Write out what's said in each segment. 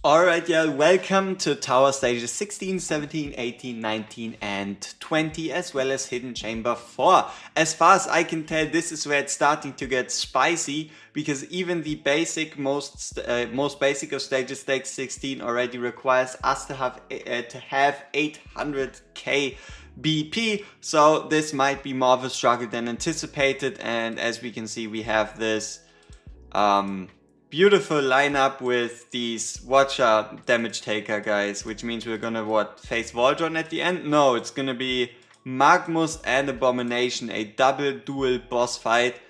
Alright, yeah, welcome to Tower Stages 16, 17, 18, 19 and 20, as well as Hidden Chamber 4. As far as I can tell, this is where it's starting to get spicy, because even the basic, most basic of stages, stage 16, already requires us to have 800k BP, so this might be more of a struggle than anticipated. And as we can see, we have this beautiful lineup with these Watcher damage taker guys, which means we're gonna face Waldron at the end? No, it's gonna be Magnus and Abomination, a double dual boss fight.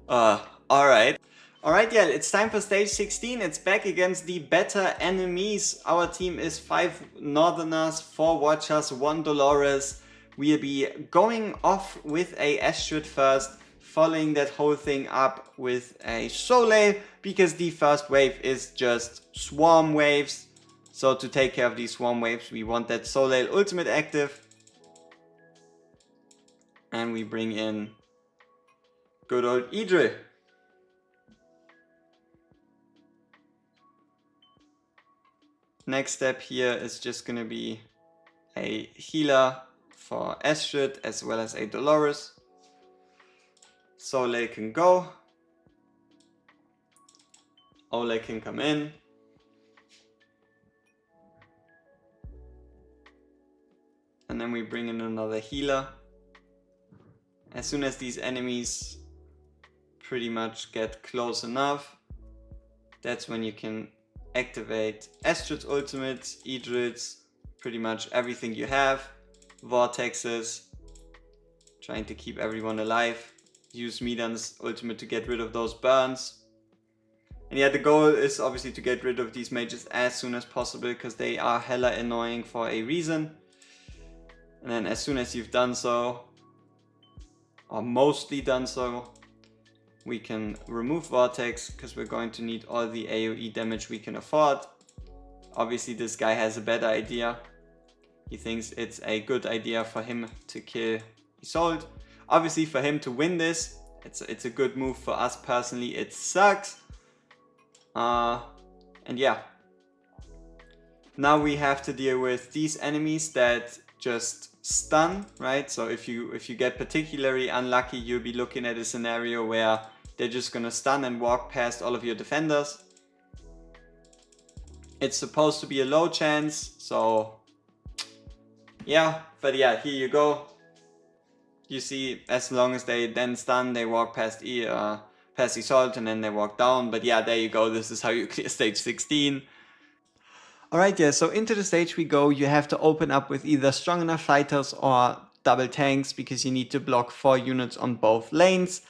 Alright. Alright, yeah, it's time for stage 16. It's back against the better enemies. Our team is 5 Northerners, 4 Watchers, 1 Dolores. We'll be going off with a Astrid first, following that whole thing up with a Soleil, because the first wave is just swarm waves. So to take care of these swarm waves, we want that Soleil ultimate active. And we bring in good old Idril. Next step here is just gonna be a healer for Astrid as well as a Dolores. Soleil can go. Ole can come in. And then we bring in another healer. As soon as these enemies pretty much get close enough, that's when you can activate Astrid's ultimate, Idril's, pretty much everything you have. Vortexes, trying to keep everyone alive. Use Midan's ultimate to get rid of those burns. And yeah, the goal is obviously to get rid of these mages as soon as possible, because they are hella annoying for a reason. And then as soon as you've done so, or mostly done so, we can remove Vortex, because we're going to need all the AoE damage we can afford. Obviously this guy has a better idea. He thinks it's a good idea for him to kill Isolde. Obviously for him to win this, it's a good move. For us personally, it sucks. And yeah, now we have to deal with these enemies that just stun, right? So if you get particularly unlucky, you'll be looking at a scenario where they're just gonna stun and walk past all of your defenders. It's supposed to be a low chance, so yeah, but yeah, here you go. You see, as long as they then stun, they walk past Isolde, and then they walk down. But yeah, there you go. This is how you clear stage 16. Alright, yeah, so into the stage we go. You have to open up with either strong enough fighters or double tanks, because you need to block 4 units on both lanes.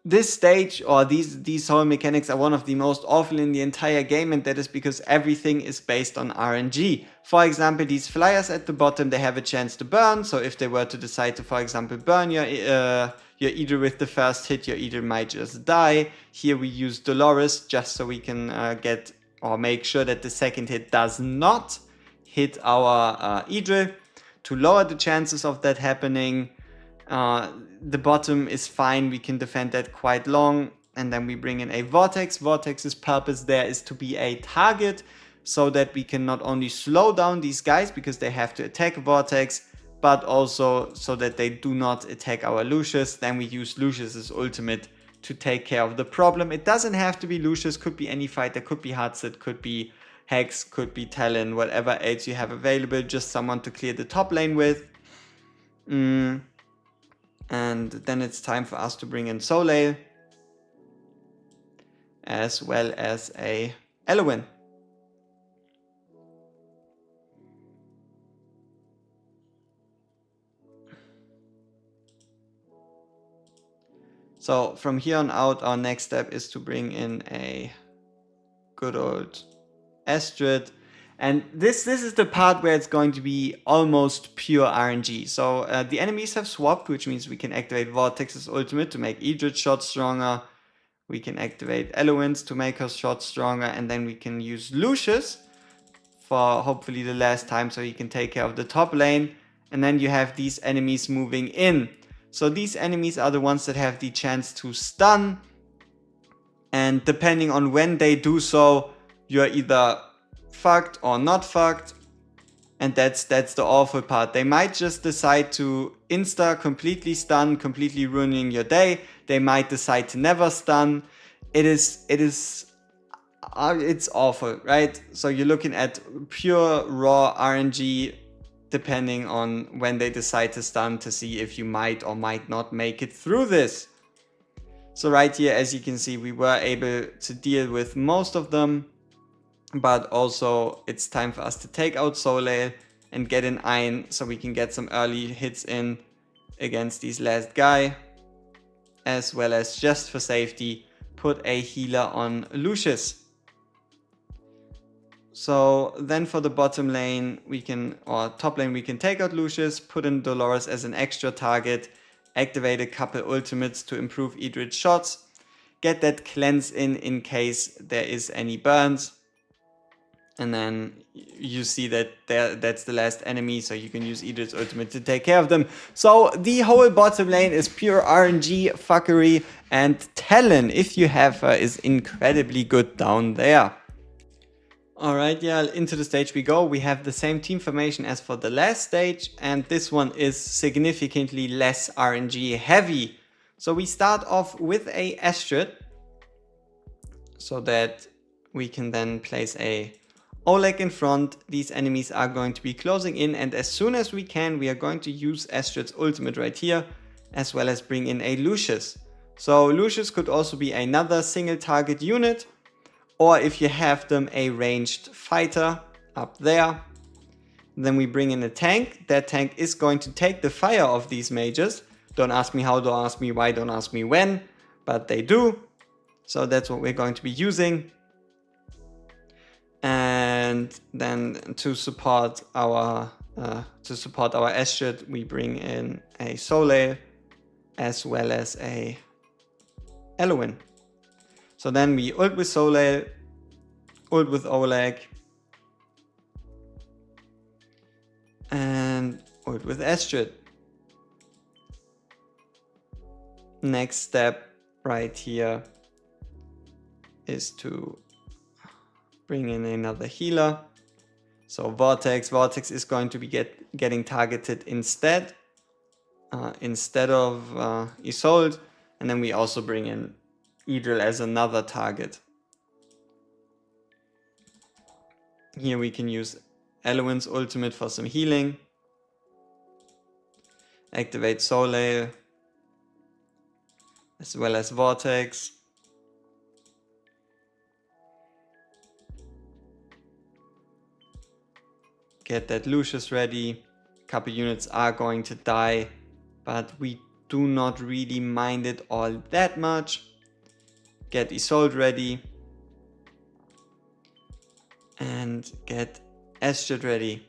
This stage, or these whole mechanics, are one of the most awful in the entire game, and that is because everything is based on RNG. For example, these flyers at the bottom, they have a chance to burn, so if they were to decide to, for example, burn your Idril with the first hit, your Idril might just die. Here we use Dolores just so we can get or make sure that the second hit does not hit our Idril. To lower the chances of that happening, the bottom is fine, we can defend that quite long. And then we bring in a Vortex. Vortex's purpose there is to be a target, so that we can not only slow down these guys because they have to attack Vortex, but also so that they do not attack our Lucius. Then we use Lucius's ultimate to take care of the problem. It doesn't have to be Lucius, could be any fighter, could be Hatset, could be Hex, could be Talon, whatever else you have available, just someone to clear the top lane with. And then it's time for us to bring in Soleil, as well as a Elowen. So from here on out, our next step is to bring in a good old Astrid. And this is the part where it's going to be almost pure RNG. So the enemies have swapped, which means we can activate Vortex's ultimate to make Idrit's shot stronger. We can activate Elowen's to make her shot stronger. And then we can use Lucius for hopefully the last time, so he can take care of the top lane. And then you have these enemies moving in. So these enemies are the ones that have the chance to stun. And depending on when they do so, you're either fucked or not fucked. And that's the awful part. They might just decide to insta completely stun, completely ruining your day. They might decide to never stun. It's awful, right? So you're looking at pure raw RNG depending on when they decide to stun to see if you might or might not make it through this. So right here, as you can see, we were able to deal with most of them, but also it's time for us to take out Soleil and get an Ein so we can get some early hits in against these last guy, as well as just for safety put a healer on Lucius. So then for the bottom lane or top lane we can take out Lucius, put in Dolores as an extra target, activate a couple ultimates to improve Idrit's shots, get that cleanse in case there is any burns. And then you see that that's the last enemy, so you can use Idrit's ultimate to take care of them. So the whole bottom lane is pure RNG fuckery, and Talon, if you have her, is incredibly good down there. Alright, yeah, into the stage we go. We have the same team formation as for the last stage, and this one is significantly less RNG heavy. So we start off with a Astrid, so that we can then place a Oleg in front. These enemies are going to be closing in, and as soon as we can, we are going to use Astrid's ultimate right here, as well as bring in a Lucius. So Lucius could also be another single target unit, or if you have them, a ranged fighter up there. Then we bring in a tank. That tank is going to take the fire of these mages. Don't ask me how, don't ask me why, don't ask me when, but they do. So that's what we're going to be using. And then to support our Astrid, we bring in a Soleil as well as a Eloin. So then we ult with Soleil, ult with Oleg, and ult with Astrid. Next step right here is to bring in another healer. So Vortex is going to be getting targeted instead of Isolde, and then we also bring in Idril as another target. Here we can use Eloin's ultimate for some healing. Activate Soleil as well as Vortex. Get that Lucius ready. Couple units are going to die, but we do not really mind it all that much. Get Isolde ready. And get Astrid ready.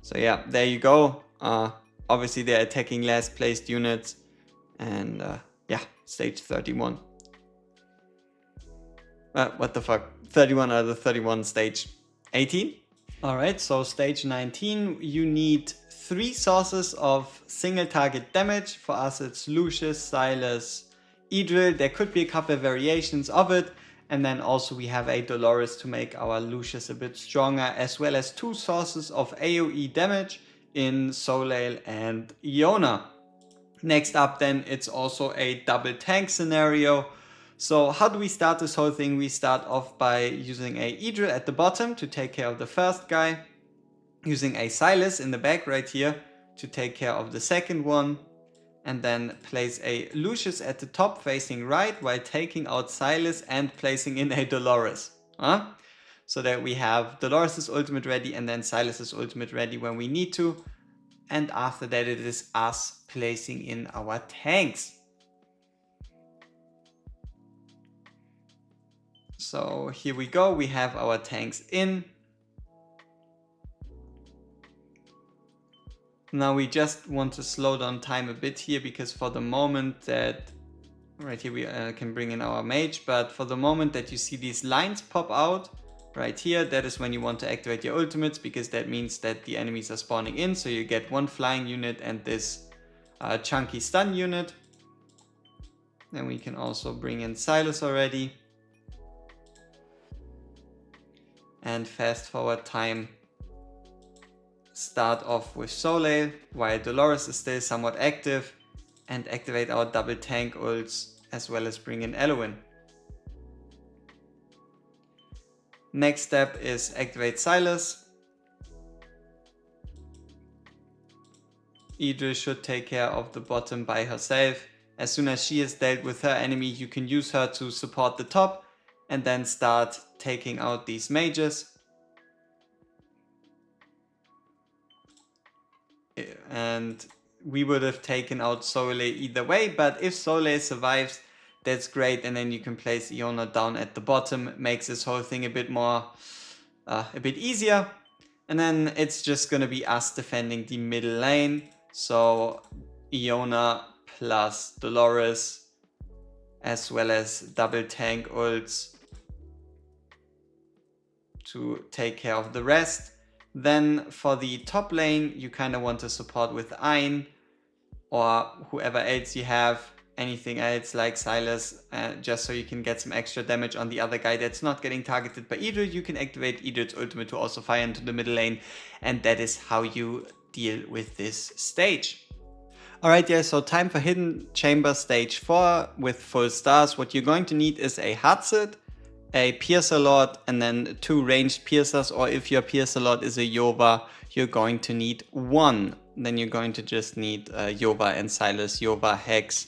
So yeah, there you go. Obviously they're attacking last placed units. And yeah, stage 31. What the fuck? 31 out of the 31 stage 18. Alright, so stage 19, you need 3 sources of single target damage. For us it's Lucius, Silas, Idril. There could be a couple of variations of it. And then also we have a Dolores to make our Lucius a bit stronger, as well as 2 sources of AoE damage in Soleil and Iona. Next up then, it's also a double tank scenario. So how do we start this whole thing? We start off by using a Idril at the bottom to take care of the first guy, using a Silas in the back right here to take care of the second one, and then place a Lucius at the top facing right while taking out Silas and placing in a Dolores. So that we have Dolores' ultimate ready and then Silas' ultimate ready when we need to. And after that it is us placing in our tanks. So here we go, we have our tanks in. Now we just want to slow down time a bit here, because for the moment that, right here we can bring in our mage, but for the moment that you see these lines pop out right here, that is when you want to activate your ultimates, because that means that the enemies are spawning in, so you get one flying unit and this chunky stun unit. Then we can also bring in Silas already. And fast forward time. Start off with Soleil while Dolores is still somewhat active, and activate our double tank ults as well as bring in Elowen. Next step is activate Silas. Idris should take care of the bottom by herself. As soon as she has dealt with her enemy, you can use her to support the top and then start taking out these mages. And we would have taken out Soleil either way, but if Soleil survives, that's great, and then you can place Iona down at the bottom. Makes this whole thing a bit more, a bit easier. And then it's just gonna be us defending the middle lane. So Iona plus Dolores, as well as double tank ults to take care of the rest. Then for the top lane, you kind of want to support with Ein or whoever else you have, anything else like Silas, just so you can get some extra damage on the other guy that's not getting targeted by Idris. You can activate Idris' ultimate to also fire into the middle lane, and that is how you deal with this stage. Alright, yeah, so time for Hidden Chamber stage 4 with full stars. What you're going to need is a Hatset, a Piercer Lord, and then 2 ranged Piercers, or if your Piercer Lord is a Yova, you're going to need 1. Then you're going to just need Yova and Silas, Yova, Hex,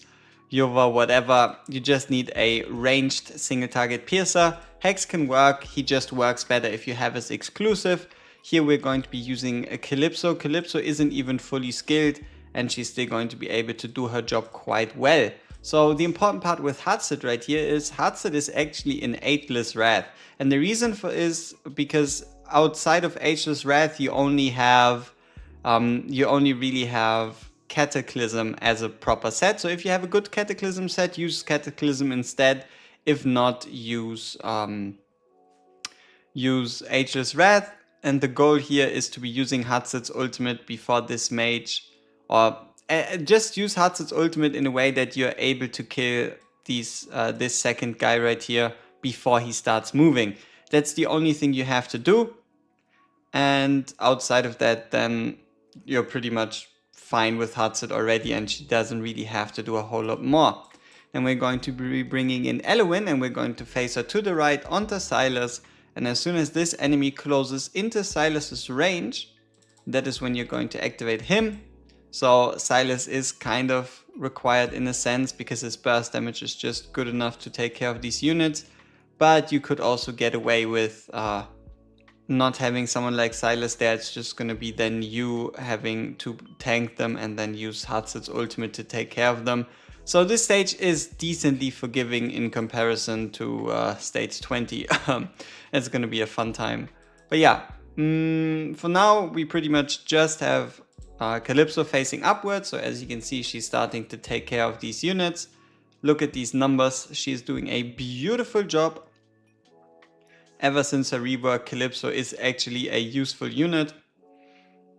Yova, whatever. You just need a ranged single target Piercer. Hex can work, he just works better if you have his exclusive. Here we're going to be using a Calypso. Calypso isn't even fully skilled, and she's still going to be able to do her job quite well. So the important part with Hatset right here is Hatset is actually in Ageless Wrath. And the reason for is because outside of Ageless Wrath, you only really have Cataclysm as a proper set. So if you have a good Cataclysm set, use Cataclysm instead. If not, use Ageless Wrath. And the goal here is to be using Hatset's ultimate before this mage, or just use Hatset's ultimate in a way that you're able to kill this second guy right here before he starts moving. That's the only thing you have to do. And outside of that, then you're pretty much fine with Hatset already, and she doesn't really have to do a whole lot more. Then we're going to be bringing in Elowen, and we're going to face her to the right onto Silas. And as soon as this enemy closes into Silas's range, that is when you're going to activate him. So Silas is kind of required in a sense, because his burst damage is just good enough to take care of these units. But you could also get away with not having someone like Silas there. It's just going to be then you having to tank them and then use Hatset's ultimate to take care of them. So this stage is decently forgiving in comparison to stage 20. It's going to be a fun time. But yeah, for now we pretty much just have Calypso facing upwards. So as you can see, she's starting to take care of these units. Look at these numbers. She's doing a beautiful job. Ever since her rework, Calypso is actually a useful unit.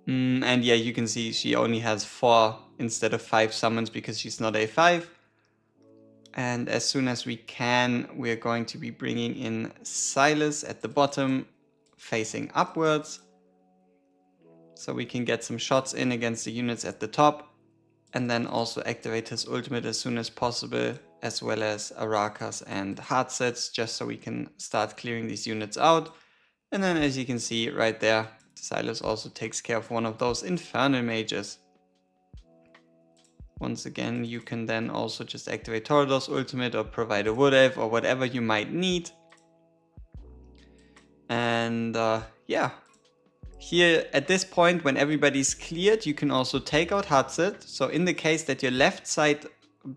And yeah, you can see she only has 4 instead of 5 summons because she's not a 5. And as soon as we can, we're going to be bringing in Silas at the bottom, facing upwards. So we can get some shots in against the units at the top. And then also activate his ultimate as soon as possible, as well as Arakas and Heartsets, just so we can start clearing these units out. And then as you can see right there, Silas also takes care of one of those Infernal Mages. Once again, you can then also just activate Torador's ultimate or provide a Wood Elf or whatever you might need. And yeah. Here at this point, when everybody's cleared, you can also take out Hatset. So in the case that your left side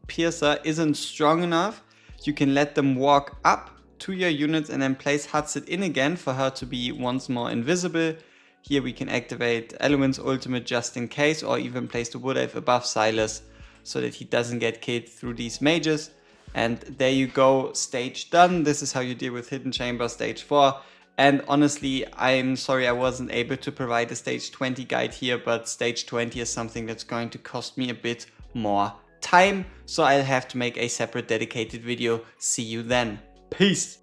Piercer isn't strong enough, you can let them walk up to your units and then place Hatset in again for her to be once more invisible. Here we can activate Elowen's ultimate just in case, or even place the Wood Elf above Silas so that he doesn't get killed through these mages. And there you go, stage done. This is how you deal with Hidden Chamber stage 4. And honestly, I'm sorry I wasn't able to provide a stage 20 guide here, but stage 20 is something that's going to cost me a bit more time, so I'll have to make a separate dedicated video. See you then. Peace!